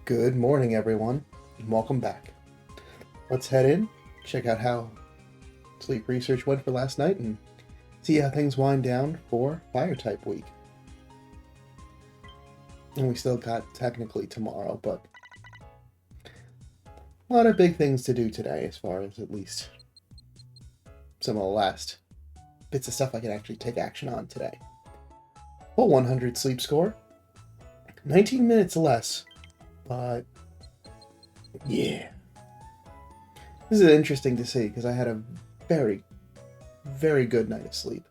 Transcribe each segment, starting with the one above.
Good morning, everyone, and welcome back. Let's head in, check out how sleep research went for last night, and see how things wind down for Fire-type week. And we still got technically tomorrow, but a lot of big things to do today, as far as at least some of the last bits of stuff I can actually take action on today. Full 100 sleep score, 19 minutes less, but yeah. This is interesting to see because I had a very, very good night of sleep.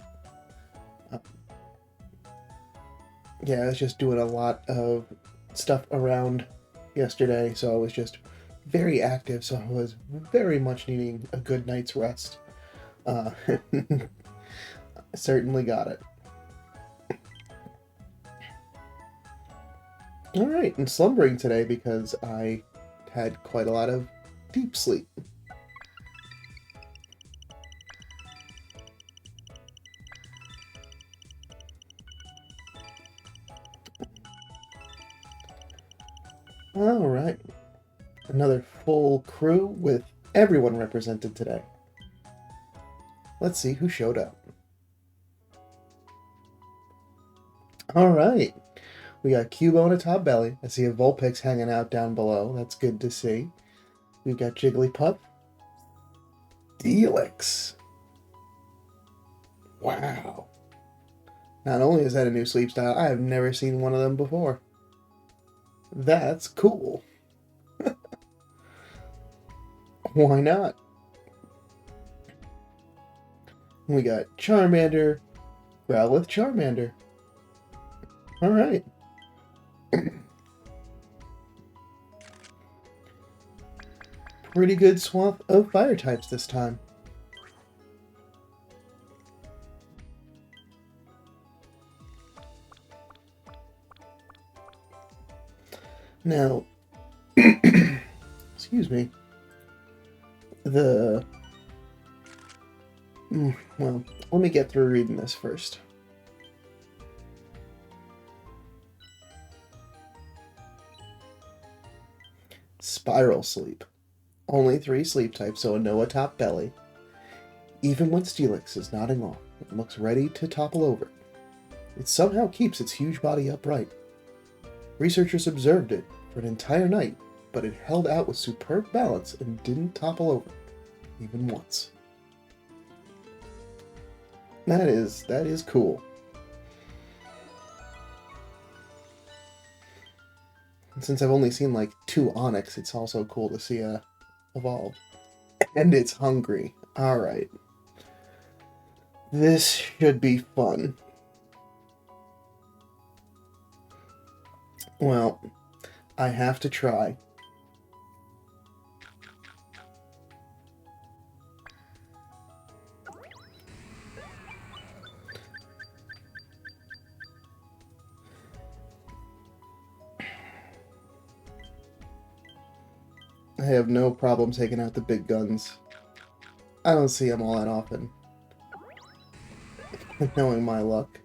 Yeah, I was just doing a lot of stuff around yesterday, so I was just very active, so I was very much needing a good night's rest. I certainly got it. Alright, and slumbering today because I had quite a lot of deep sleep. Alright, another full crew with everyone represented today. Let's see who showed up. Alright, we got Cubo and a top belly. I see a Vulpix hanging out down below. That's good to see. We've got Jigglypuff. Steelix. Wow. Not only is that a new sleep style, I have never seen one of them before. That's cool. Why not? We got Charmander, Growlithe, Charmander. Alright. Pretty good swath of fire types this time. Now, excuse me, well, let me get through reading this first. Spiral sleep. Only 3 sleep types, so no top belly. Even when Steelix is nodding off, it looks ready to topple over. It somehow keeps its huge body upright. Researchers observed it for an entire night, but it held out with superb balance and didn't topple over, even once. That is cool. And since I've only seen like 2 Onyx, it's also cool to see a evolve. And it's hungry. Alright. This should be fun. Well, I have to try. I have no problem taking out the big guns. I don't see them all that often. Knowing my luck.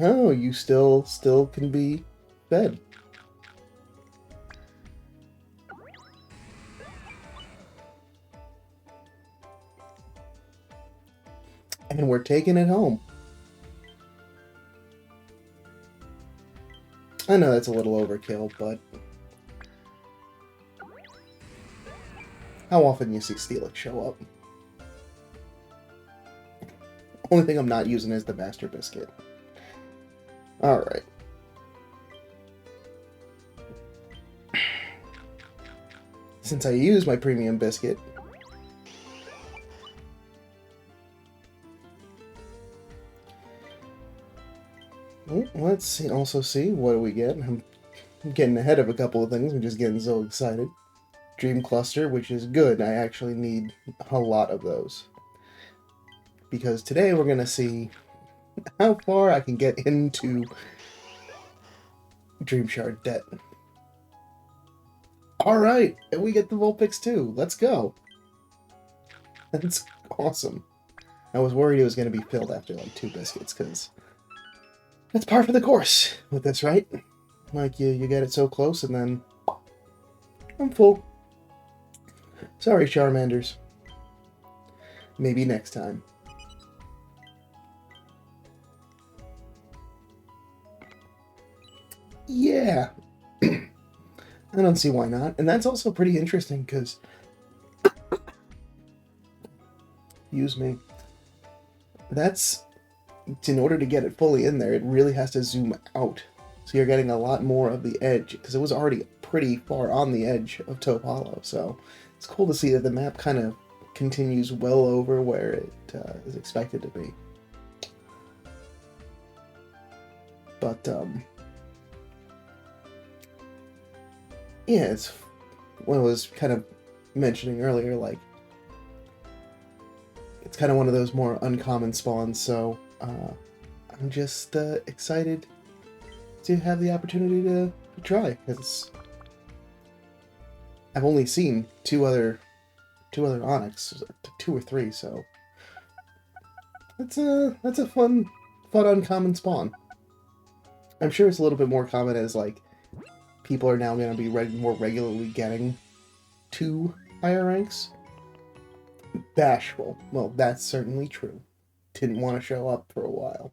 Oh, you still can be fed. And we're taking it home. I know that's a little overkill, but how often you see Steelix show up? Only thing I'm not using is the Master Biscuit. Alright. Since I use my premium biscuit, let's also see what do we get. I'm getting ahead of a couple of things. I'm just getting so excited. Dream Cluster, which is good. I actually need a lot of those. Because today we're going to see how far I can get into Dream Shard debt. Alright, and we get the Vulpix too. Let's go. That's awesome. I was worried it was going to be filled after like 2 biscuits, because that's par for the course with this, right? Like, you get it so close, and then I'm full. Sorry, Charmanders. Maybe next time. Yeah. I don't see why not. And that's also pretty interesting, because... Excuse me. That's... In order to get it fully in there, it really has to zoom out. So you're getting a lot more of the edge, because it was already pretty far on the edge of Taupe Hollow. So it's cool to see that the map kind of continues well over where it is expected to be. But, yeah, it's what I was kind of mentioning earlier, like, it's kind of one of those more uncommon spawns, so I'm just excited to have the opportunity to try, because I've only seen two other Onyx, 2 or 3, so that's a fun uncommon spawn. I'm sure it's a little bit more common as, like, people are now going to be more regularly getting 2 higher ranks. Bashful. Well, that's certainly true. Didn't want to show up for a while.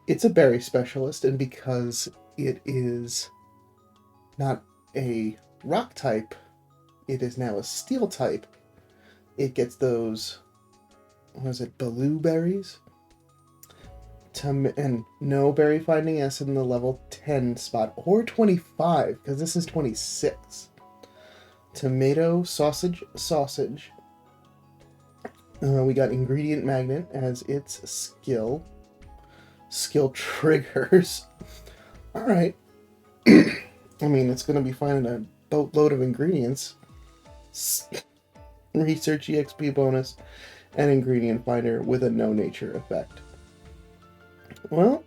It's a berry specialist, and because it is not a rock type, it is now a steel type. It gets those, what is it, blueberries? And no berry finding S in the level 10 spot, or 25, because this is 26. Tomato sausage. We got ingredient magnet as its skill triggers. All right. I mean, it's going to be finding a boatload of ingredients. Research EXP bonus and ingredient finder with a no nature effect. Well,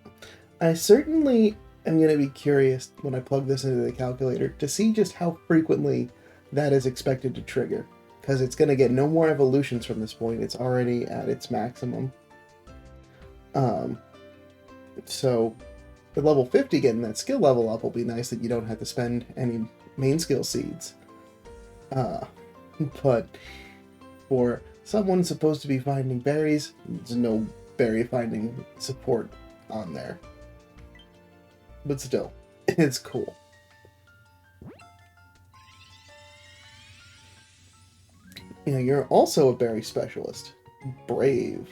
I certainly am going to be curious when I plug this into the calculator to see just how frequently that is expected to trigger, because it's going to get no more evolutions from this point. It's already at its maximum. So at level 50, getting that skill level up will be nice, that you don't have to spend any main skill seeds. But for someone supposed to be finding berries, there's no berry finding support on there. But still, it's cool. You know, you're also a berry specialist. Brave.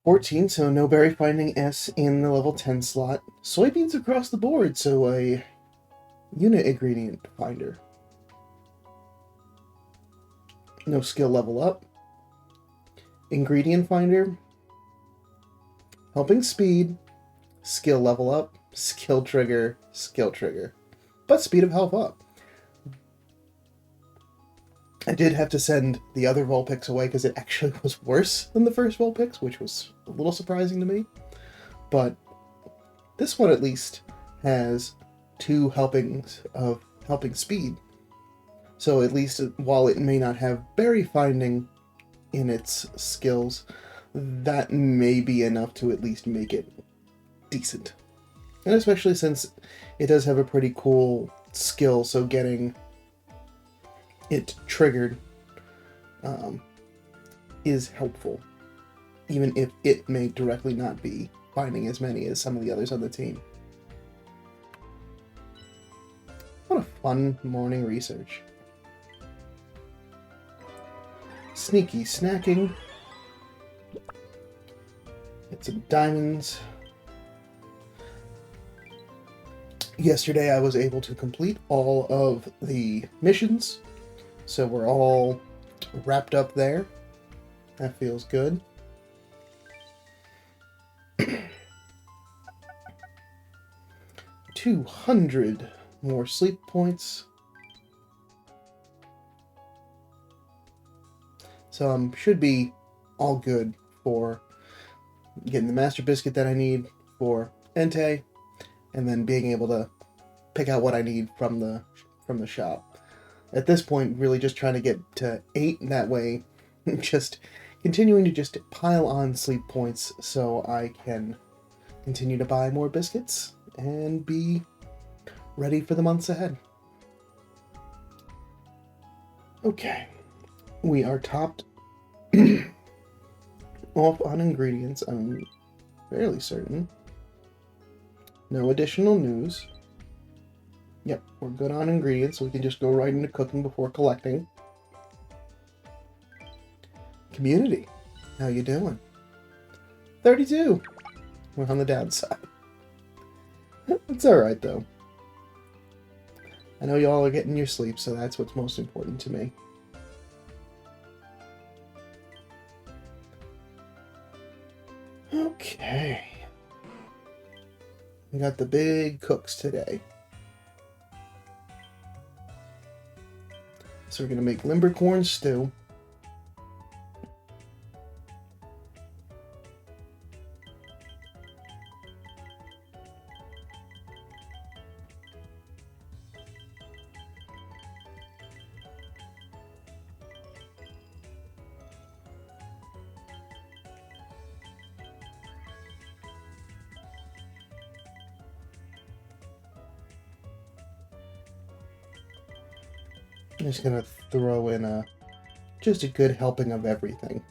14, so no berry finding S in the level 10 slot. Soybeans across the board, so a unit ingredient finder. No skill level up. Ingredient finder. Helping speed. Skill level up. Skill trigger. Skill trigger. But speed of health up. I did have to send the other Vulpix away because it actually was worse than the first Vulpix, which was a little surprising to me. But this one at least has 2 helpings of helping speed. So at least while it may not have berry finding in its skills, that may be enough to at least make it decent. And especially since it does have a pretty cool skill, so getting it triggered is helpful, even if it may directly not be finding as many as some of the others on the team. What a fun morning research. Sneaky snacking. Get some diamonds. Yesterday I was able to complete all of the missions, so we're all wrapped up there. That feels good. 200 more sleep points. So should be all good for getting the master biscuit that I need for Entei, and then being able to pick out what I need from the shop. At this point, really just trying to get to 8, and that way just continuing to just pile on sleep points so I can continue to buy more biscuits and be ready for the months ahead. Okay, we are topped off on ingredients, I'm fairly certain. No additional news. Yep, we're good on ingredients, so we can just go right into cooking before collecting. Community, how you doing? 32! We're on the downside. It's alright, though. I know y'all are getting your sleep, so that's what's most important to me. Okay. We got the big cooks today. So we're going to make limbercorn stew. I'm just going to throw in just a good helping of everything.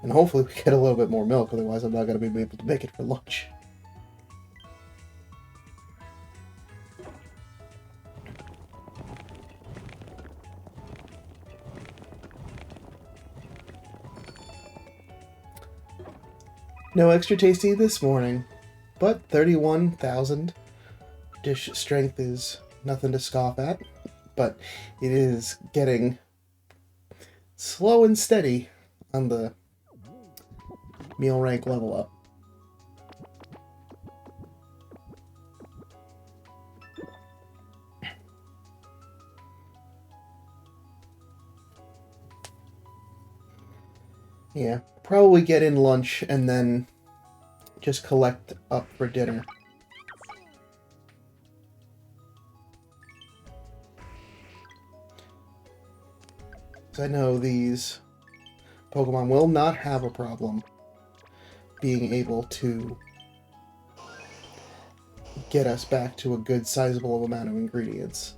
And hopefully we get a little bit more milk, otherwise I'm not going to be able to make it for lunch. No extra tasty this morning, but 31,000 dish strength is nothing to scoff at, but it is getting slow and steady on the meal rank level up. Yeah, probably get in lunch and then just collect up for dinner. I know these Pokemon will not have a problem being able to get us back to a good sizable amount of ingredients.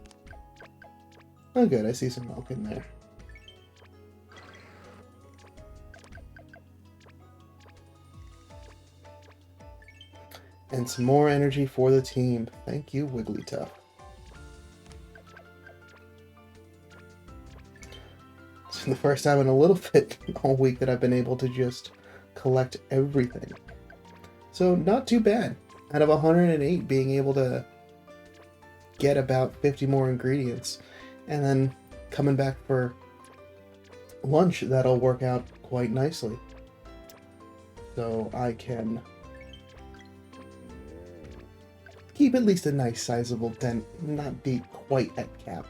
Oh good, I see some milk in there. And some more energy for the team. Thank you, Wigglytuff. It's the first time in a little bit all week that I've been able to just collect everything. So not too bad. Out of 108, being able to get about 50 more ingredients. And then coming back for lunch, that'll work out quite nicely. So I can keep at least a nice sizable dent, not be quite at cap.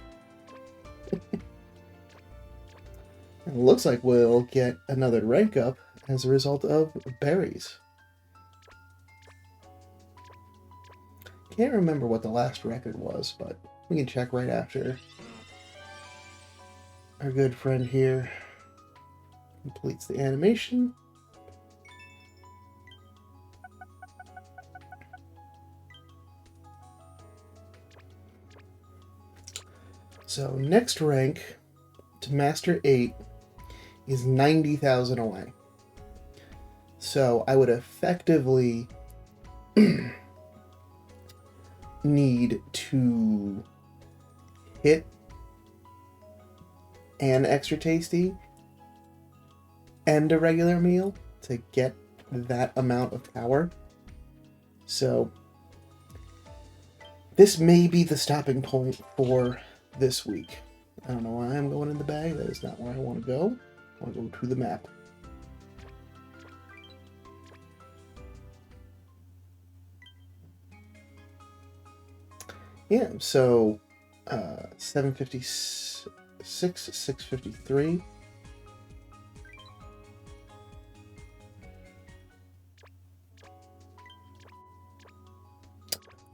It looks like we'll get another rank up as a result of berries. Can't remember what the last record was, but we can check right after our good friend here completes the animation. So next rank to Master 8 is 90,000 away. So I would effectively need to hit an extra tasty and a regular meal to get that amount of power. So this may be the stopping point for this week. I don't know why I'm going in the bag. That is not where I want to go. I want to go to the map. Yeah, so 756, 653.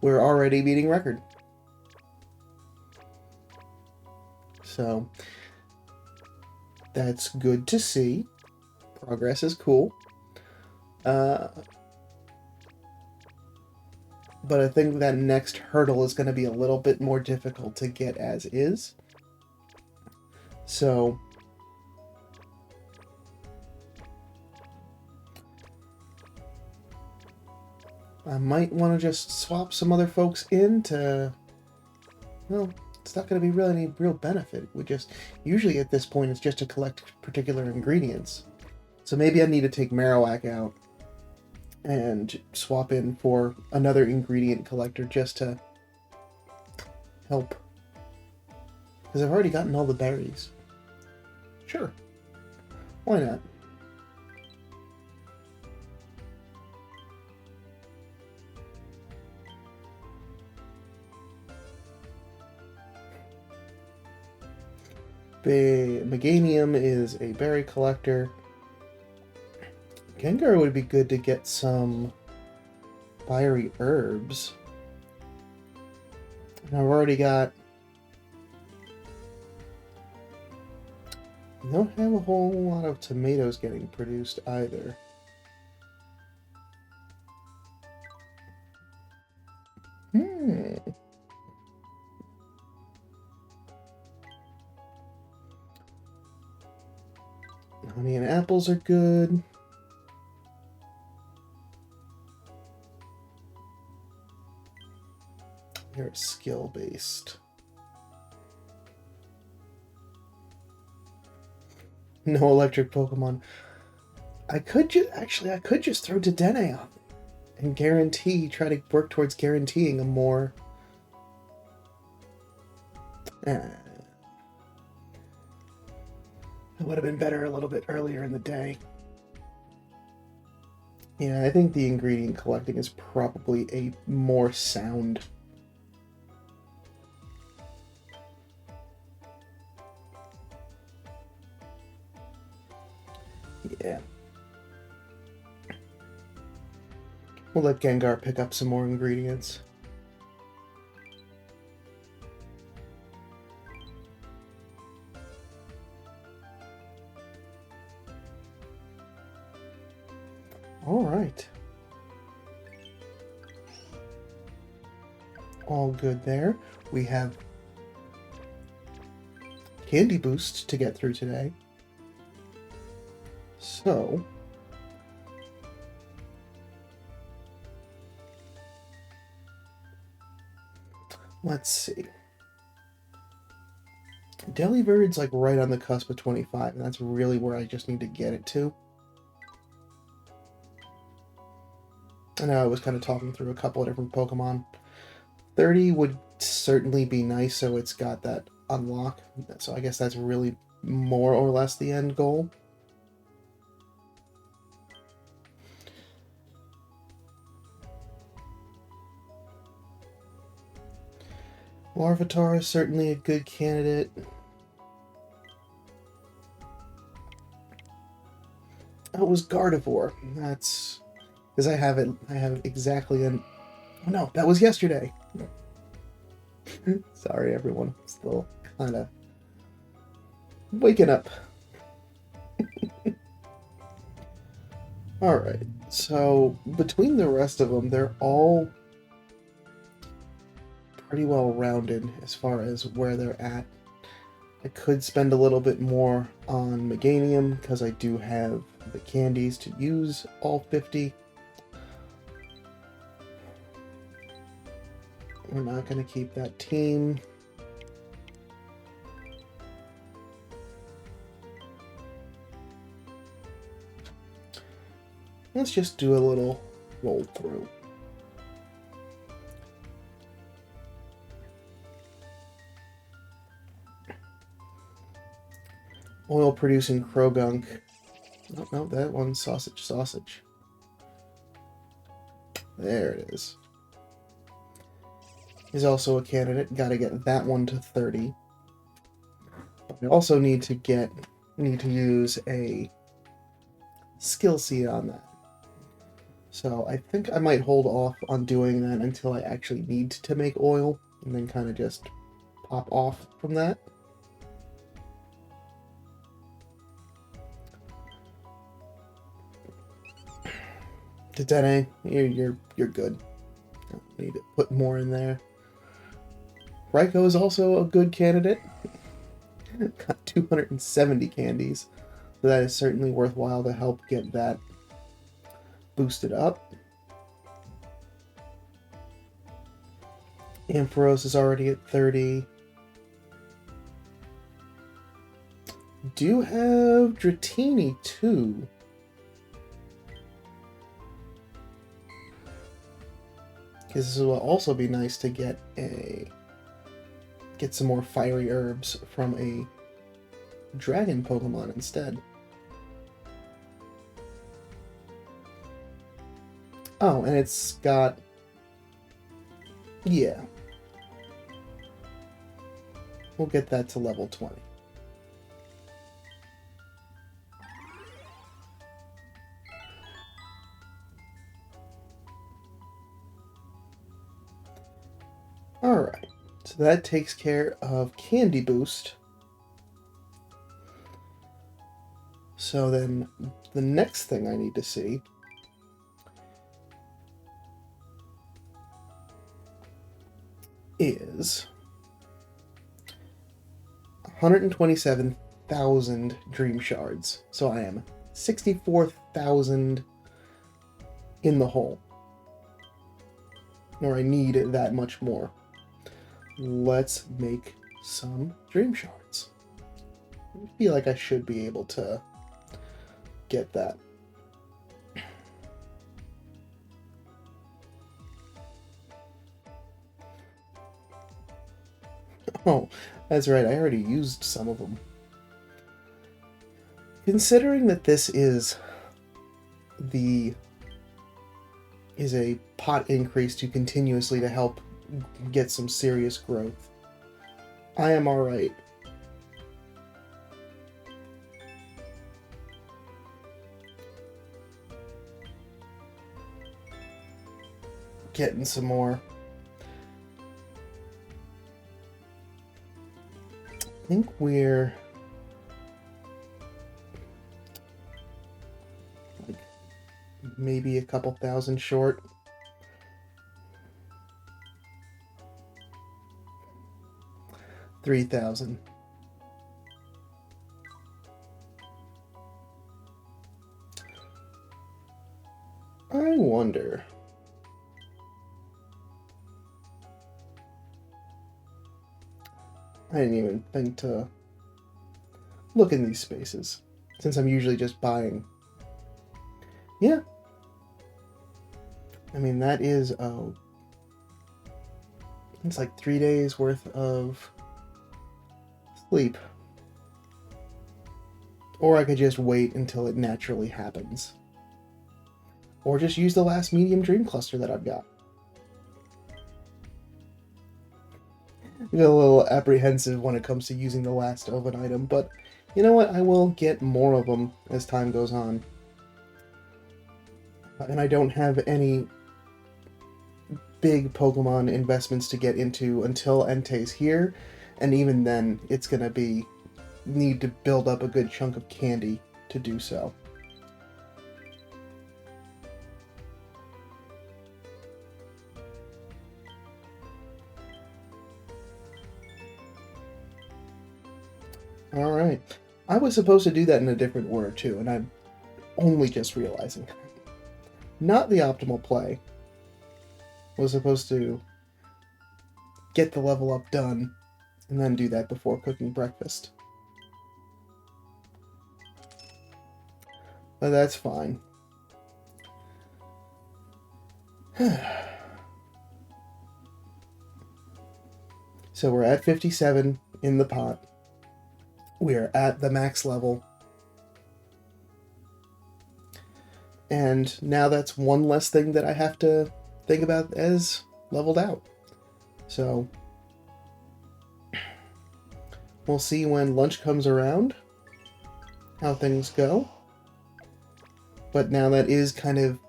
We're already beating record. So that's good to see. Progress is cool. Uh, but I think that next hurdle is going to be a little bit more difficult to get as is. So I might want to just swap some other folks in to, well, it's not going to be really any real benefit. We just, usually at this point, it's just to collect particular ingredients. So maybe I need to take Marowak out and swap in for another ingredient collector just to help. Because I've already gotten all the berries. Sure. Why not? Meganium is a berry collector. Gengar would be good to get some fiery herbs. And I've already got... I don't have a whole lot of tomatoes getting produced either. Honey and apples are good. They're skill-based. No electric Pokemon. I could just throw Dedenne on and try to work towards guaranteeing a more... It would have been better a little bit earlier in the day. Yeah, I think the ingredient collecting is probably a more sound. Yeah. We'll let Gengar pick up some more ingredients. All right. All good there. We have Candy Boost to get through today. So, let's see. Delibird's like right on the cusp of 25, and that's really where I just need to get it to. I know I was kind of talking through a couple of different Pokemon. 30 would certainly be nice, so it's got that unlock. So I guess that's really more or less the end goal. Larvitar is certainly a good candidate. Oh, it was Gardevoir. That's because I have exactly an... Oh no, that was yesterday. Sorry, everyone. I'm still kind of waking up. Alright, so between the rest of them, they're all pretty well rounded as far as where they're at. I could spend a little bit more on Meganium because I do have the candies to use all 50. We're not going to keep that team. Let's just do a little roll through. Oil producing Krogunk. Oh, no, that one's sausage. There it is. He's also a candidate. Gotta get that one to 30. But we also need to use a skill seed on that. So I think I might hold off on doing that until I actually need to make oil, and then kind of just pop off from that. To 10A, you're good. Need to put more in there. Raikou is also a good candidate. Got 270 candies, so that is certainly worthwhile to help get that boosted up. Ampharos is already at 30. Do have Dratini too. Because this will also be nice to get some more fiery herbs from a dragon Pokemon instead. Oh, and it's got... yeah. We'll get that to level 20. Alright, so that takes care of Candy Boost. So then the next thing I need to see is 127,000 Dream Shards. So I am 64,000 in the hole. Or I need that much more. Let's make some Dream Shards. I feel like I should be able to get that. Oh, that's right, I already used some of them. Considering that this is a pot increase to continuously to help get some serious growth, I am alright. Getting some more. I think we're like maybe a couple thousand short. $3,000. I wonder. I didn't even think to look in these spaces, since I'm usually just buying. Yeah. I mean, that is, it's like 3 days worth of sleep. Or I could just wait until it naturally happens. Or just use the last medium dream cluster that I've got. I get a little apprehensive when it comes to using the last of an item, but you know what? I will get more of them as time goes on. And I don't have any big Pokemon investments to get into until Entei's here, and even then, it's gonna need to build up a good chunk of candy to do so. Alright. I was supposed to do that in a different order too, and I'm only just realizing. Not the optimal play. I was supposed to get the level up done, and then do that before cooking breakfast. But that's fine. So we're at 57 in the pot. We're at the max level. And now that's one less thing that I have to think about as leveled out. So we'll see when lunch comes around how things go. But now that is kind of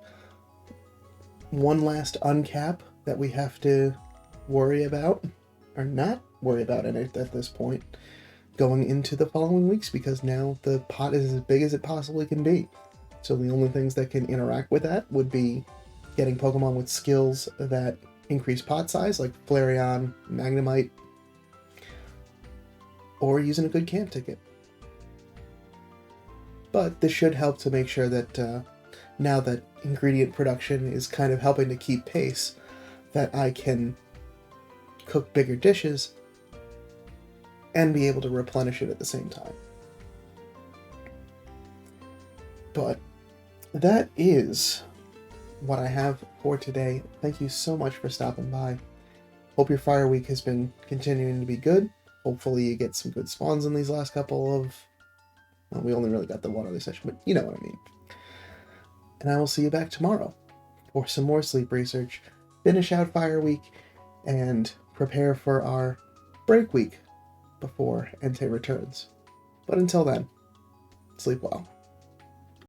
one last uncap that we have to worry about, or not worry about it at this point, going into the following weeks, because now the pot is as big as it possibly can be. So the only things that can interact with that would be getting Pokemon with skills that increase pot size, like Flareon, Magnemite, or using a good camp ticket. But this should help to make sure that now that ingredient production is kind of helping to keep pace, that I can cook bigger dishes and be able to replenish it at the same time. But that is what I have for today. Thank you so much for stopping by. Hope your fire week has been continuing to be good. Hopefully you get some good spawns in these last couple of... Well, we only really got the one other session, but you know what I mean. And I will see you back tomorrow for some more sleep research, finish out fire week, and prepare for our break week before Entei returns. But until then, sleep well.